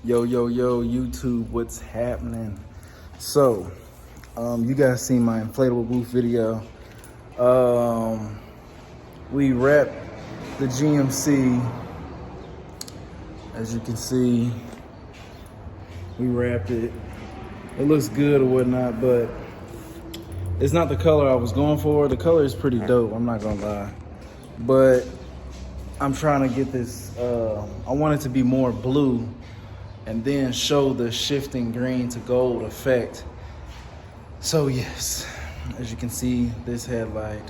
Yo, YouTube, what's happening? So, you guys seen my inflatable booth video. We wrapped the GMC. As you can see, we wrapped it. It looks good or whatnot, but it's not the color I was going for. The color is pretty dope, I'm not gonna lie. But I'm trying to get this, I want it to be more blue and then show the shifting green to gold effect. So yes, as you can see, this headlight,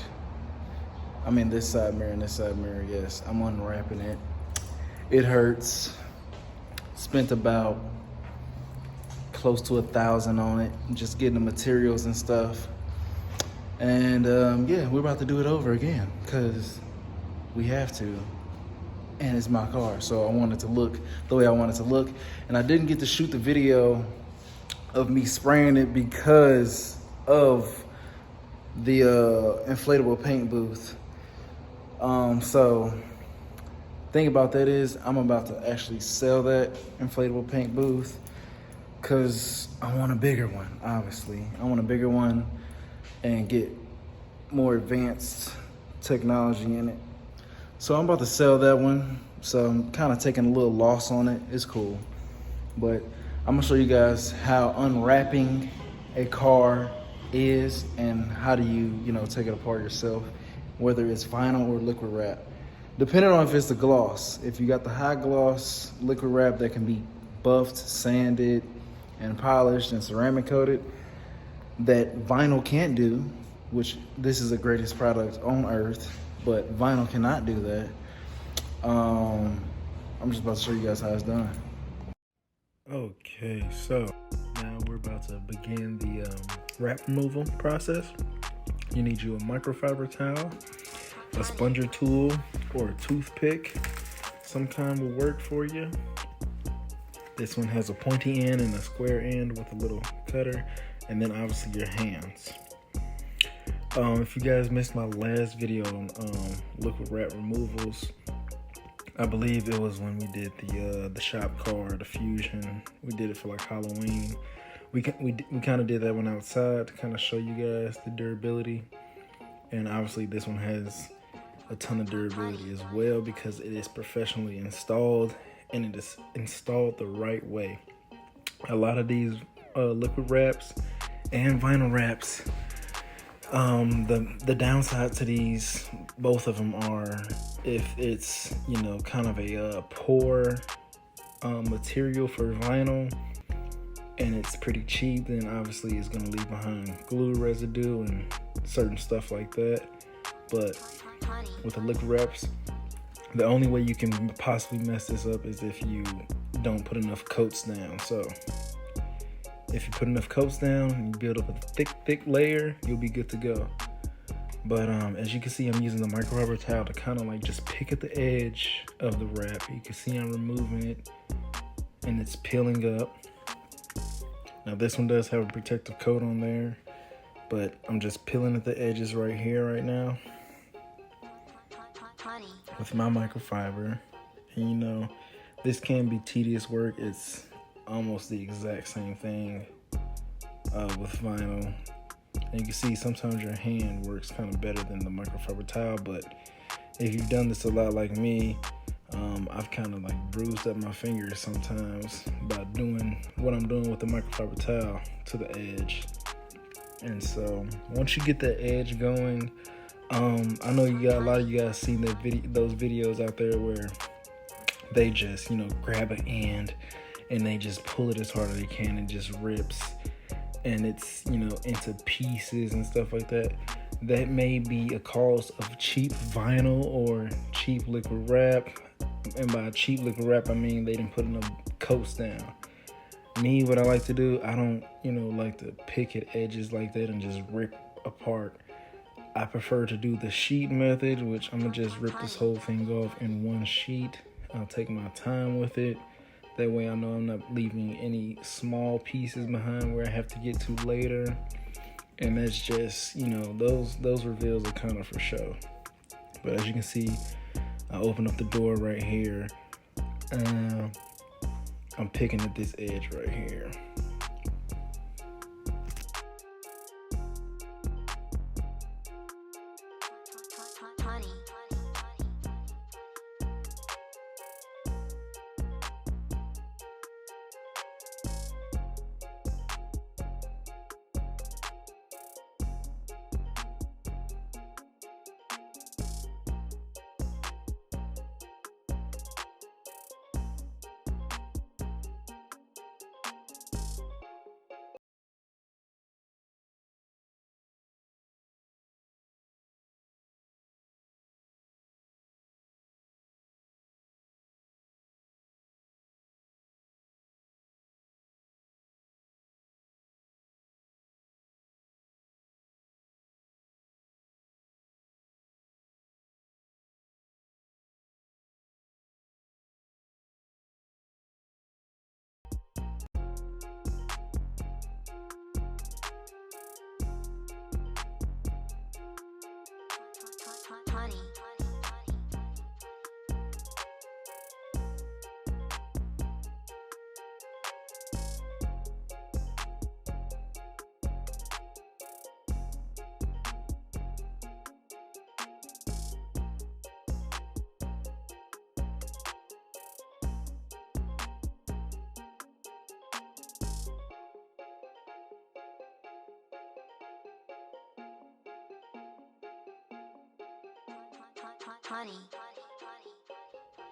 this side mirror and this side mirror, yes, I'm unwrapping it. It hurts. Spent about close to $1,000 on it, just getting the materials and stuff. And yeah, we're about to do it over again because we have to. And it's my car, so I want it to look the way I want it to look. And I didn't get to shoot the video of me spraying it because of the inflatable paint booth. So thing about that is I'm about to actually sell that inflatable paint booth because I want a bigger one, obviously. I want a bigger one and get more advanced technology in it. So I'm about to sell that one. So I'm kind of taking a little loss on it. It's cool. But I'm gonna show you guys how unwrapping a car is and how do you take it apart yourself, whether it's vinyl or liquid wrap. Depending on if it's the gloss. If you got the high gloss liquid wrap that can be buffed, sanded, and polished and ceramic coated, that vinyl can't do, which this is the greatest product on earth, but vinyl cannot do that. I'm just about to show you guys how it's done. Okay, so now we're about to begin the wrap removal process. You need a microfiber towel, a sponger tool, or a toothpick. Some kind will work for you. This one has a pointy end and a square end with a little cutter, and then obviously your hands. If you guys missed my last video on liquid wrap removals, I believe it was when we did the shop car, the Fusion. We did it for like Halloween. We kind of did that one outside to kind of show you guys the durability. And obviously this one has a ton of durability as well because it is professionally installed and it is installed the right way. A lot of these liquid wraps and vinyl wraps, the downside to these, both of them are, if it's kind of a poor material for vinyl and it's pretty cheap, then obviously it's going to leave behind glue residue and certain stuff like that. But with the liquid wraps, the only way you can possibly mess this up is if you don't put enough coats down. So if you put enough coats down and you build up a thick layer, you'll be good to go. But as you can see, I'm using the microfiber towel to kind of like just pick at the edge of the wrap. You can see I'm removing it and it's peeling up. Now this one does have a protective coat on there, but I'm just peeling at the edges right here right now with my microfiber. And this can be tedious work. It's almost the exact same thing with vinyl. And you can see sometimes your hand works kind of better than the microfiber towel, but if you've done this a lot like me, I've kind of like bruised up my fingers sometimes by doing what I'm doing with the microfiber towel to the edge. And so once you get that edge going, I know a lot of you guys seen those videos out there where they just grab an end and they just pull it as hard as they can and just rips and it's into pieces and stuff like that. That may be a cause of cheap vinyl or cheap liquid wrap. And by cheap liquid wrap, I mean they didn't put enough coats down. Me, what I like to do, I don't like to pick at edges like that and just rip apart. I prefer to do the sheet method, which I'm gonna just rip this whole thing off in one sheet. I'll take my time with it. That way I know I'm not leaving any small pieces behind where I have to get to later. And that's just, those reveals are kind of for show. But as you can see, I open up the door right here. I'm picking at this edge right here.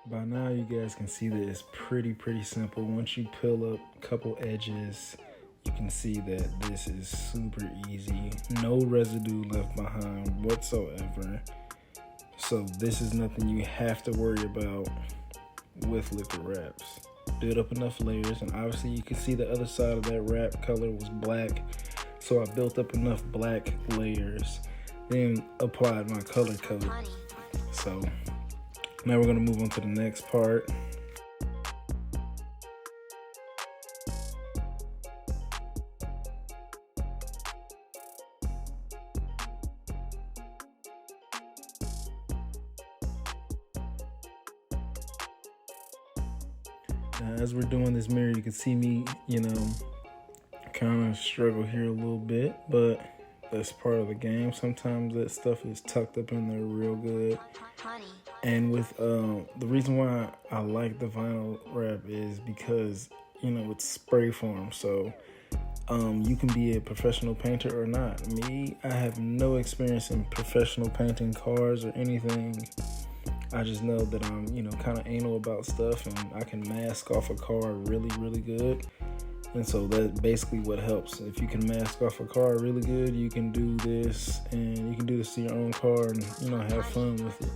By now you guys can see that it's pretty simple. Once you peel up a couple edges, you can see that this is super easy. No residue left behind whatsoever. So this is nothing you have to worry about with liquid wraps. Build up enough layers, and obviously you can see the other side of that wrap color was black. So I built up enough black layers, then applied my color coat. So now we're gonna move on to the next part. Now, as we're doing this mirror, you can see me, kind of struggle here a little bit, but that's part of the game. Sometimes that stuff is tucked up in there real good. And with the reason why I like the vinyl wrap is because it's spray form, so you can be a professional painter or not. Me, I have no experience in professional painting cars or anything. I just know that I'm kind of anal about stuff, and I can mask off a car really good. And so that's basically what helps. If you can mask off a car really good, you can do this, and you can do this to your own car and have fun with it.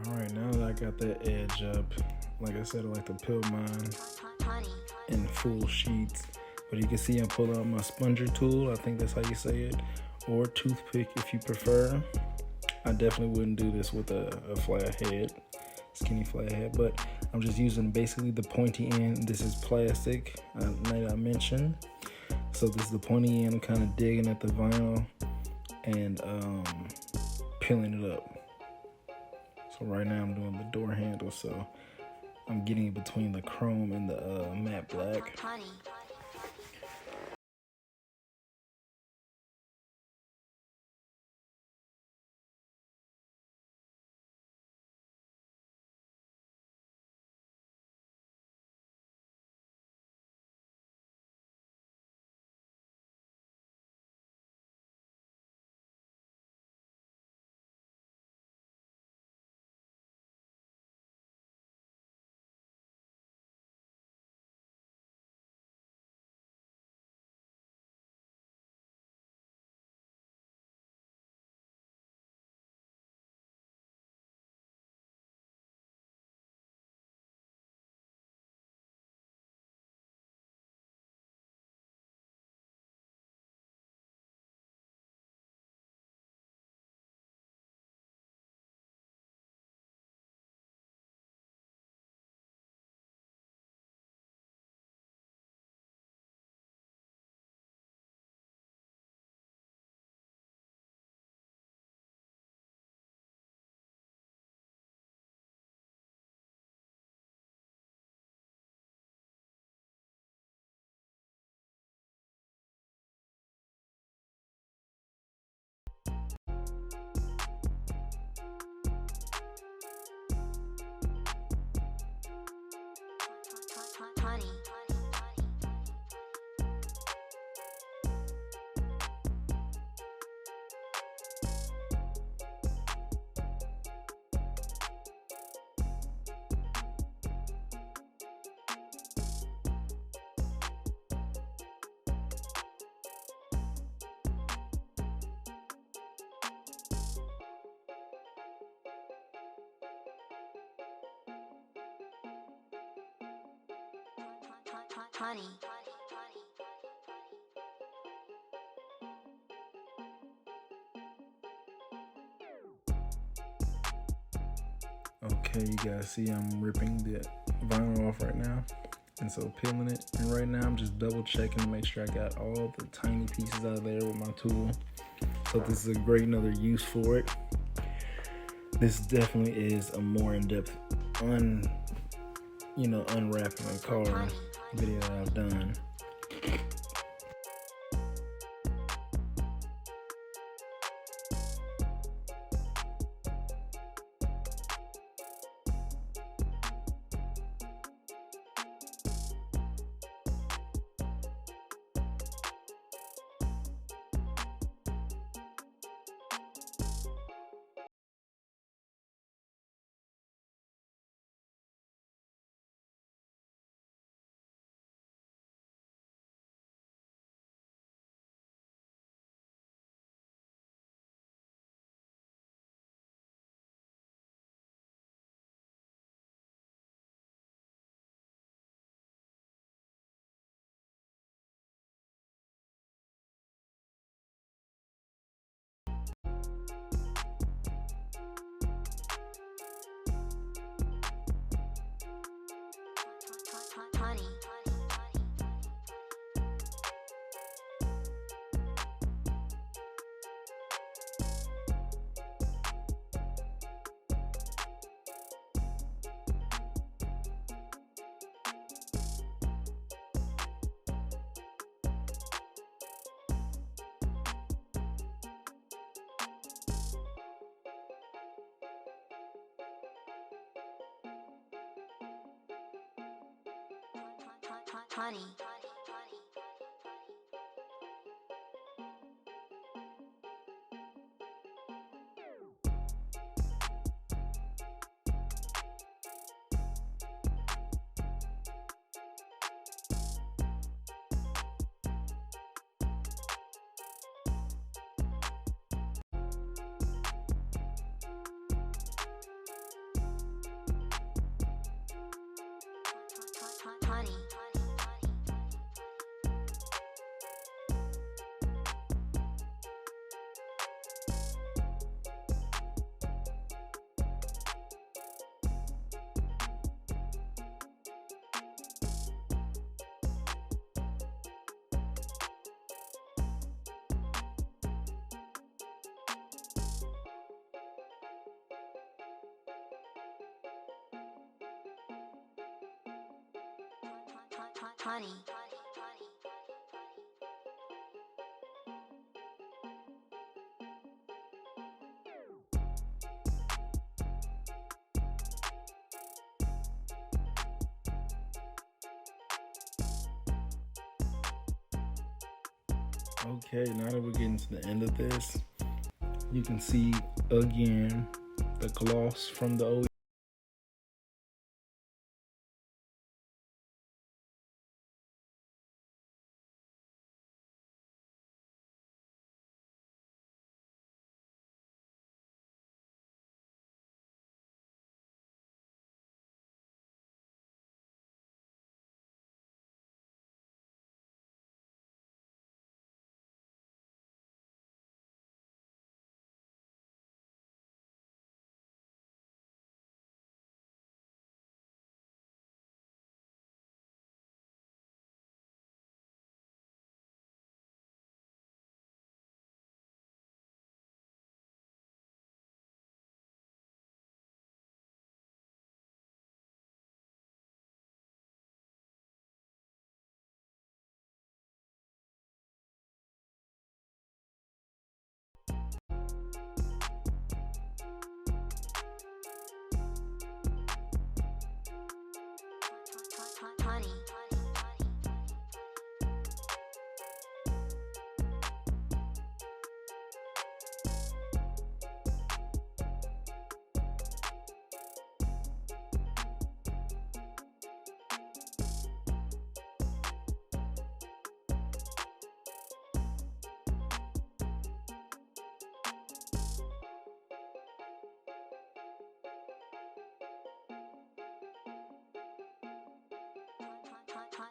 All right, now that I got that edge up, like I said, I like to peel mine in full sheets. But you can see I'm pulling out my sponger tool, I think that's how you say it, or toothpick if you prefer. I definitely wouldn't do this with a flat head, skinny flat head, but I'm just using basically the pointy end. This is plastic, I mentioned. So this is the pointy end. I'm kind of digging at the vinyl and peeling it up. So right now I'm doing the door handle, so I'm getting it between the chrome and the matte black. Honey. Okay, you guys see I'm ripping the vinyl off right now. And so peeling it. And right now I'm just double checking to make sure I got all the tiny pieces out of there with my tool. So this is a great another use for it. This definitely is a more in-depth unwrapping a car video that I've done. Honey. Honey. Honey. Honey. Okay, now that we're getting to the end of this, you can see again the gloss from the old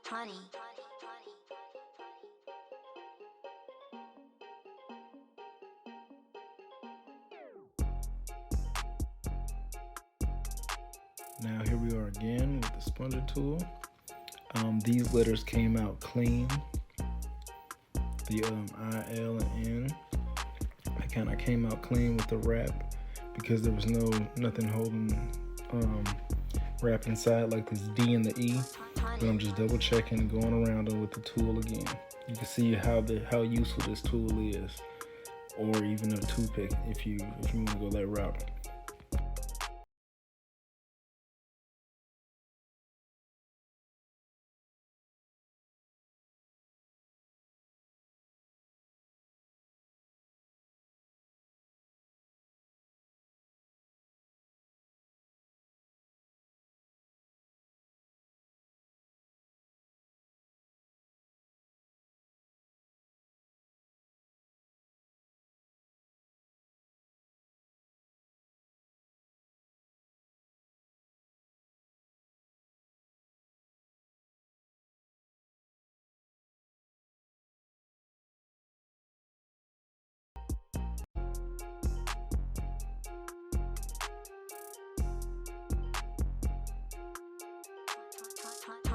honey. Now here we are again with the sponger tool. These letters came out clean. The I, L, and N. They kind of came out clean with the wrap because there was nothing holding wrap inside like this D and the E. But I'm just double checking and going around it with the tool again. You can see how useful this tool is, or even a toothpick if you want to go that route.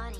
Honey.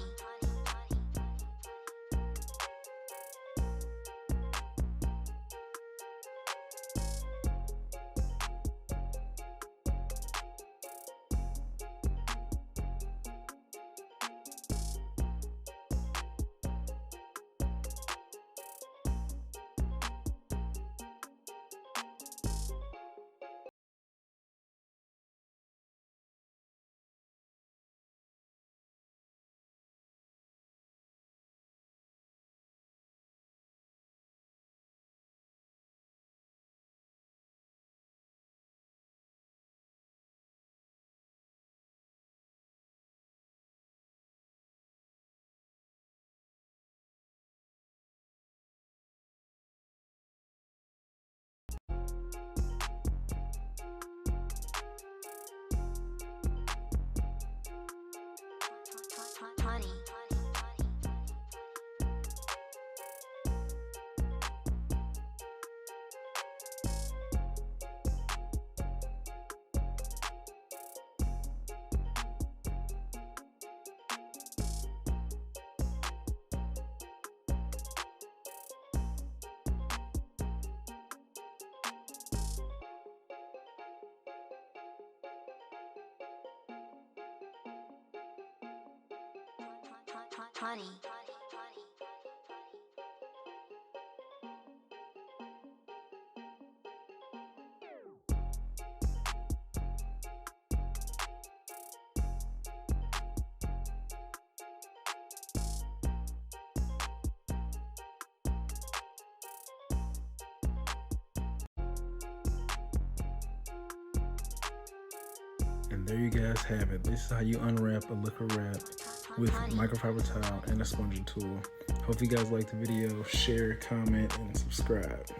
Honey. Honey. And there you guys have it. This is how you unwrap a liquor wrap with microfiber towel and a sponging tool. Hope you guys liked the video. Share, comment, and subscribe.